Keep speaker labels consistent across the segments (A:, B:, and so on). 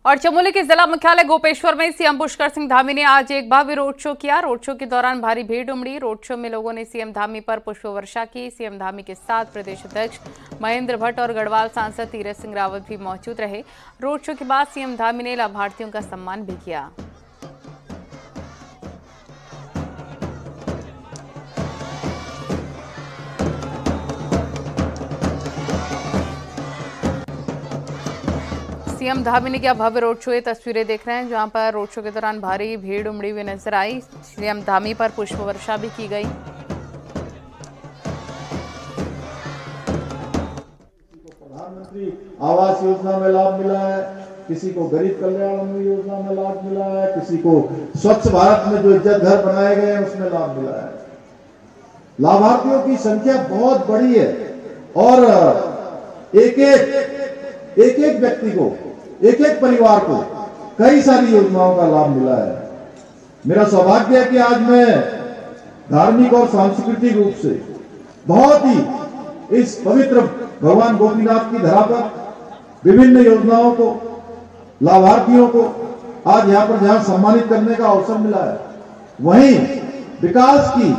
A: और चमोली के जिला मुख्यालय गोपेश्वर में सीएम पुष्कर सिंह धामी ने आज एक भव्य रोड शो किया। रोड शो के दौरान भारी भीड़ उमड़ी। रोड शो में लोगों ने सीएम धामी पर पुष्प वर्षा की। सीएम धामी के साथ प्रदेश अध्यक्ष महेंद्र भट्ट और गढ़वाल सांसद तीरथ सिंह रावत भी मौजूद रहे। रोड शो के बाद सीएम धामी ने लाभार्थियों का सम्मान भी किया। सीएम धामी ने किया भव्य रोड शो। ये तस्वीरें देख रहे हैं जहां पर रोड शो के दौरान भारी भीड़ उमड़ी हुई नजर आई। सीएम धामी पर पुष्प वर्षा भी की गई।
B: प्रधानमंत्री आवास योजना में लाभ मिला है, किसी को गरीब कल्याण योजना में लाभ मिला है, किसी को स्वच्छ भारत में जो इज्जत घर बनाए गए हैं उसमें लाभ मिला है। लाभार्थियों की संख्या बहुत बड़ी है और एक एक व्यक्ति को, एक एक परिवार को कई सारी योजनाओं का लाभ मिला है। मेरा सौभाग्य है कि आज मैं धार्मिक और सांस्कृतिक रूप से बहुत ही इस पवित्र भगवान गोपीनाथ की धरा पर विभिन्न योजनाओं को, लाभार्थियों को आज यहाँ पर जहां सम्मानित करने का अवसर मिला है, वहीं विकास की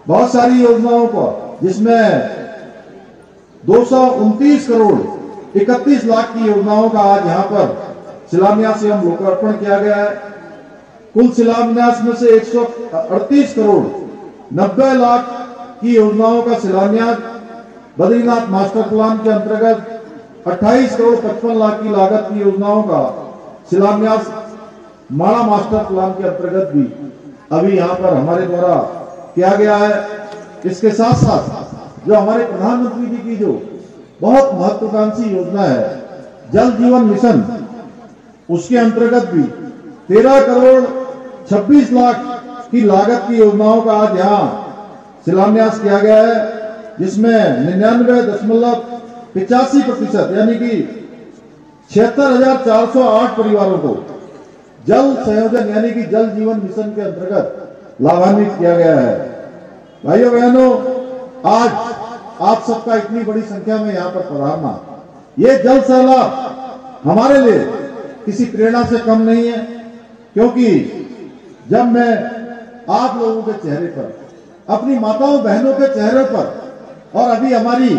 B: बहुत सारी योजनाओं को, जिसमें 229 करोड़ 31 लाख की योजनाओं का आज यहाँ पर शिलान्यास एवं लोकार्पण किया गया है। कुल शिलान्यास में से 138 करोड़ 90 लाख की योजनाओं का शिलान्यास बद्रीनाथ मास्टर प्लान के अंतर्गत 28 करोड़ 55 लाख की लागत की योजनाओं का शिलान्यास माणा मास्टर प्लान के अंतर्गत भी अभी यहाँ पर हमारे द्वारा किया गया है। इसके साथ साथ जो हमारे प्रधानमंत्री जी की जो बहुत महत्वाकांक्षी योजना है जल जीवन मिशन, उसके अंतर्गत भी 13 करोड़ 26 लाख की लागत की योजनाओं का आज यहाँ शिलान्यास किया गया है, जिसमें 99.85% यानी कि 76,408 परिवारों को जल संयोजन यानी कि जल जीवन मिशन के अंतर्गत लाभान्वित किया गया है। भाइयों बहनों, आज आप सबका इतनी बड़ी संख्या में यहाँ पर पधारना, ये जल सैलाब हमारे लिए किसी प्रेरणा से कम नहीं है, क्योंकि जब मैं आप लोगों के चेहरे पर, अपनी माताओं बहनों के चेहरे पर, और अभी हमारी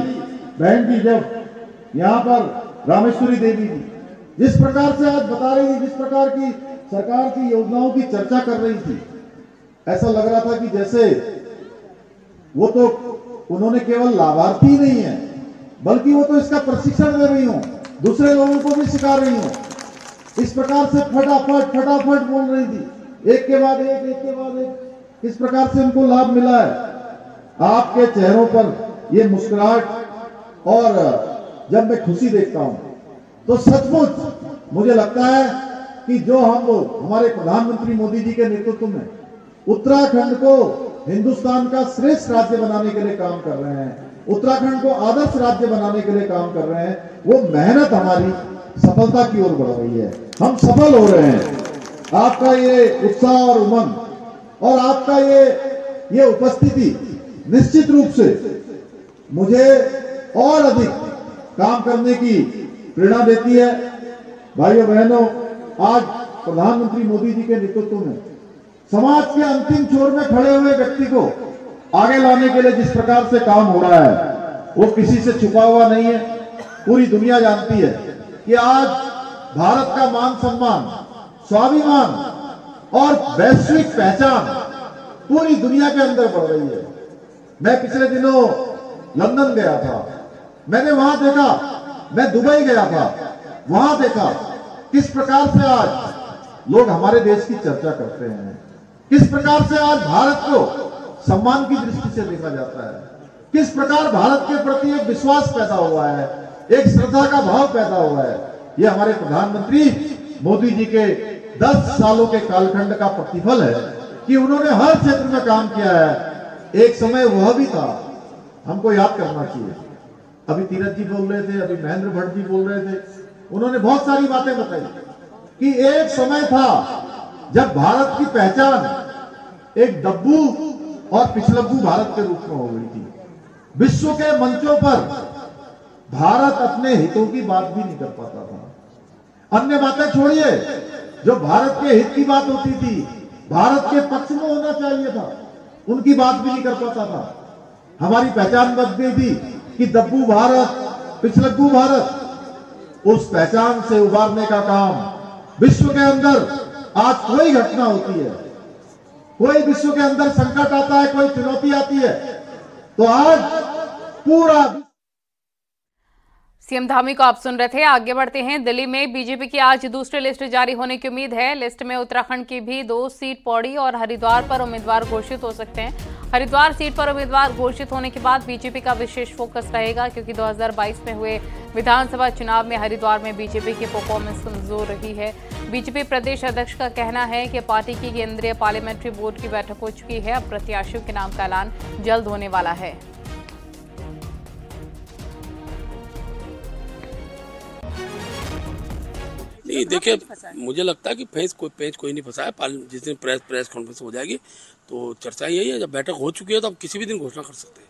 B: बहन की जब यहाँ पर रामेश्वरी देवी जी जिस प्रकार से आज बता रही थी, जिस प्रकार की सरकार की योजनाओं की चर्चा कर रही थी, ऐसा लग रहा था कि जैसे वो तो उन्होंने केवल लाभार्थी नहीं है, बल्कि वो तो इसका प्रशिक्षण दे रही हो, दूसरे लोगों को भी सिखा रही हो। इस प्रकार से फटाफट बोल रही थी, एक के बाद एक, इस प्रकार से उनको लाभ मिला है। आपके चेहरों पर ये मुस्कुराहट, और जब मैं खुशी देखता हूं तो सचमुच मुझे लगता है कि जो हम लोग हमारे प्रधानमंत्री मोदी जी के नेतृत्व में उत्तराखंड को हिंदुस्तान का श्रेष्ठ राज्य बनाने के लिए काम कर रहे हैं, उत्तराखंड को आदर्श राज्य बनाने के लिए काम कर रहे हैं, वो मेहनत हमारी सफलता की ओर बढ़ रही है। हम सफल हो रहे हैं। आपका ये उत्साह और उमंग और आपका ये उपस्थिति निश्चित रूप से मुझे और अधिक काम करने की प्रेरणा देती है। भाइयों बहनों, आज प्रधानमंत्री मोदी जी के नेतृत्व में समाज के अंतिम छोर में खड़े हुए व्यक्ति को आगे लाने के लिए जिस प्रकार से काम हो रहा है, वो किसी से छुपा हुआ नहीं है। पूरी दुनिया जानती है कि आज भारत का मान सम्मान, स्वाभिमान और वैश्विक पहचान पूरी दुनिया के अंदर बढ़ रही है। मैं पिछले दिनों लंदन गया था, मैंने वहां देखा, मैं दुबई गया था, वहां देखा किस प्रकार से आज लोग हमारे देश की चर्चा करते हैं, किस प्रकार से आज भारत को सम्मान की दृष्टि से देखा जाता है, किस प्रकार भारत के प्रति एक विश्वास पैदा हुआ है, एक श्रद्धा का भाव पैदा हुआ है। ये हमारे प्रधानमंत्री मोदी जी के 10 सालों के कालखंड का प्रतिफल है कि उन्होंने हर क्षेत्र में काम किया है। एक समय वह भी था, हमको याद करना चाहिए। अभी तीरथ जी बोल रहे थे, अभी महेंद्र भट्ट जी बोल रहे थे, उन्होंने बहुत सारी बातें बताई कि एक समय था जब भारत की पहचान एक डब्बू और पिछलग्गू भारत के रूप में हो गई थी। विश्व के मंचों पर भारत अपने हितों की बात भी नहीं कर पाता था। अन्य बातें छोड़िए, जो भारत के हित की बात होती थी, भारत के पक्ष में होना चाहिए था, उनकी बात भी नहीं कर पाता था। हमारी पहचान बन गई थी कि दब्बू भारत, पिछलग्गू भारत। उस पहचान से उबारने का काम विश्व के अंदर आज कोई घटना होती है, कोई विश्व के अंदर संकट आता है, कोई चुनौती आती है, तो आज पूरा
A: सीएम धामी को आप सुन रहे थे। आगे बढ़ते हैं। दिल्ली में बीजेपी की आज दूसरी लिस्ट जारी होने की उम्मीद है। लिस्ट में उत्तराखंड की भी 2 सीट, पौड़ी और हरिद्वार पर उम्मीदवार घोषित हो सकते हैं। हरिद्वार सीट पर उम्मीदवार घोषित होने के बाद बीजेपी का विशेष फोकस रहेगा, क्योंकि 2022 में हुए विधानसभा चुनाव में हरिद्वार में बीजेपी की परफॉर्मेंस कमजोर रही है। बीजेपी प्रदेश अध्यक्ष का कहना है कि पार्टी की केंद्रीय पार्लियामेंट्री बोर्ड की बैठक हो चुकी है। अब प्रत्याशियों के नाम का ऐलान जल्द होने वाला है।
C: नहीं, देखिए, मुझे लगता है कि पेज कोई नहीं फंसा है। जिस दिन प्रेस कॉन्फ्रेंस हो जाएगी तो चर्चा यही है। जब बैठक हो चुकी है तो अब किसी भी दिन घोषणा कर सकते हैं।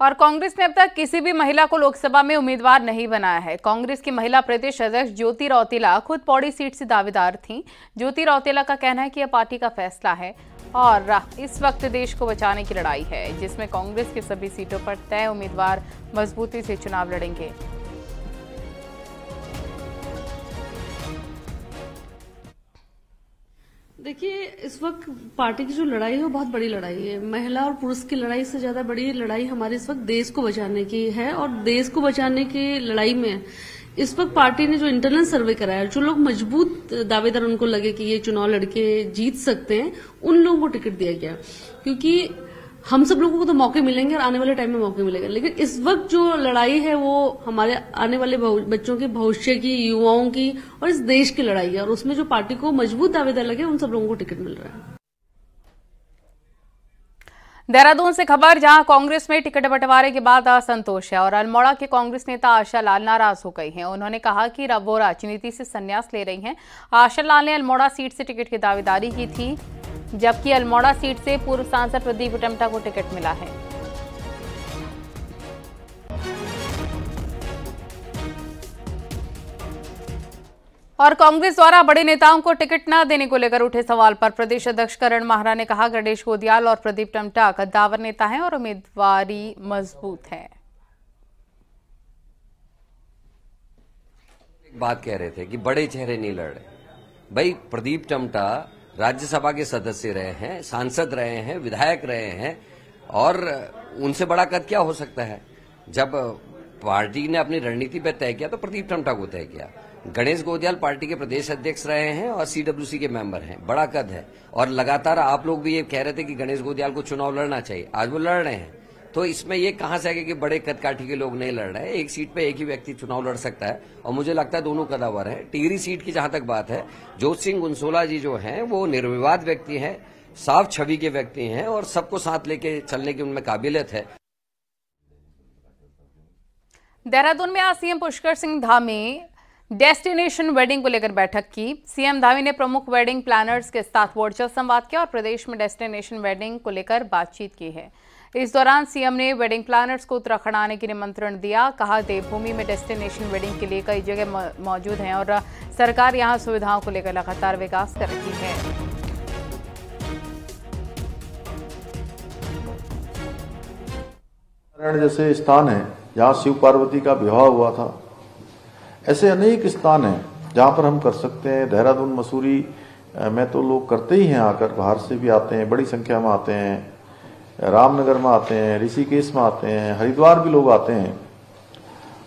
A: और कांग्रेस ने अब तक किसी भी महिला को लोकसभा में उम्मीदवार नहीं बनाया है। कांग्रेस की महिला प्रदेश अध्यक्ष ज्योति रौतेला खुद पौड़ी सीट से दावेदार थीं। ज्योति रौतेला का कहना है कि यह पार्टी का फैसला है और इस वक्त देश को बचाने की लड़ाई है, जिसमें कांग्रेस की सभी सीटों पर तय उम्मीदवार मजबूती से चुनाव लड़ेंगे।
D: देखिए, इस वक्त पार्टी की जो लड़ाई है वो बहुत बड़ी लड़ाई है। महिला और पुरुष की लड़ाई से ज्यादा बड़ी लड़ाई हमारी इस वक्त देश को बचाने की है। और देश को बचाने की लड़ाई में इस वक्त पार्टी ने जो इंटरनल सर्वे कराया, जो लोग मजबूत दावेदार उनको लगे कि ये चुनाव लड़के जीत सकते हैं, उन लोगों को टिकट दिया गया। क्योंकि हम सब लोगों को तो मौके मिलेंगे और आने वाले टाइम में मौके मिलेंगे, लेकिन इस वक्त जो लड़ाई है वो हमारे आने वाले बच्चों के भविष्य की, युवाओं की और इस देश की लड़ाई है। और उसमें जो पार्टी को मजबूत दावेदार लगे, उन सब लोगों को टिकट मिल रहा है।
A: देहरादून से खबर, जहां कांग्रेस में टिकट बंटवारे के बाद असंतोष है और अल्मोड़ा के कांग्रेस नेता आशा लाल नाराज हो गई हैं। उन्होंने कहा कि वो राजनीति से संन्यास ले रही हैं। आशा लाल ने अल्मोड़ा सीट से टिकट की दावेदारी की थी, जबकि अल्मोड़ा सीट से पूर्व सांसद प्रदीप टमटा को टिकट मिला है। और कांग्रेस द्वारा बड़े नेताओं को टिकट न देने को लेकर उठे सवाल पर प्रदेश अध्यक्ष करण माहरा ने कहा, गणेश गोदियाल और प्रदीप टमटा कद्दावर नेता हैं और उम्मीदवारी मजबूत है।
E: बात कह रहे थे कि बड़े चेहरे नहीं लड़ रहे। भाई, प्रदीप टमटा राज्यसभा के सदस्य रहे हैं, सांसद रहे हैं, विधायक रहे हैं, और उनसे बड़ा कद क्या हो सकता है। जब पार्टी ने अपनी रणनीति पर तय किया तो प्रदीप टमटा को तय किया। गणेश गोदियाल पार्टी के प्रदेश अध्यक्ष रहे हैं और सीडब्ल्यूसी के मेंबर हैं, बड़ा कद है। और लगातार आप लोग भी ये कह रहे थे कि गणेश गोदियाल को चुनाव लड़ना चाहिए, आज वो लड़ रहे हैं। तो इसमें ये कहां से आगे कि बड़े कदकाठी के लोग नहीं लड़ रहे हैं। एक सीट पे एक ही व्यक्ति चुनाव लड़ सकता है और मुझे लगता है दोनों कदावर हैं। टिहरी सीट की जहां तक बात है, जोत सिंह गुनसोला जी जो हैं वो निर्विवाद व्यक्ति हैं, साफ छवि के व्यक्ति हैं और सबको साथ लेके चलने की उनमें काबिलियत है।
A: देहरादून में आज CM Pushkar Singh Dhami destination wedding को लेकर बैठक की। सीएम धामी ने प्रमुख वेडिंग प्लानर्स के साथ वर्चुअल संवाद किया और प्रदेश में डेस्टिनेशन वेडिंग को लेकर बातचीत की है। इस दौरान सीएम ने वेडिंग प्लानर्स को उत्तराखंड आने की निमंत्रण दिया। कहा, देवभूमि में डेस्टिनेशन वेडिंग के लिए कई जगह मौजूद हैं और सरकार यहां सुविधाओं को लेकर लगातार विकास कर रही है।
B: जैसे स्थान है जहाँ शिव पार्वती का विवाह हुआ था, ऐसे अनेक स्थान हैं जहाँ पर हम कर सकते हैं। देहरादून, मसूरी में तो लोग करते ही हैं, आकर बाहर से भी आते हैं, बड़ी संख्या में आते हैं। रामनगर में आते हैं, ऋषिकेश में आते हैं, हरिद्वार भी लोग आते हैं।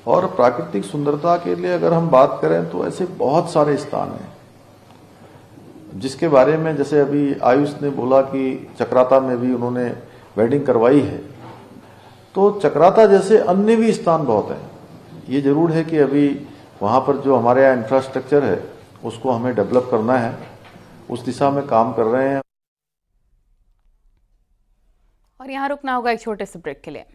B: और प्राकृतिक सुंदरता के लिए अगर हम बात करें तो ऐसे बहुत सारे स्थान हैं जिसके बारे में, जैसे अभी आयुष ने बोला कि चक्राता में भी उन्होंने वेडिंग करवाई है, तो चक्राता जैसे अन्य भी स्थान बहुत हैं। ये जरूर है कि अभी वहाँ पर जो हमारे यहाँ इंफ्रास्ट्रक्चर है उसको हमें डेवलप करना है, उस दिशा में काम कर रहे हैं।
A: और यहाँ रुकना होगा एक छोटे से ब्रेक के लिए।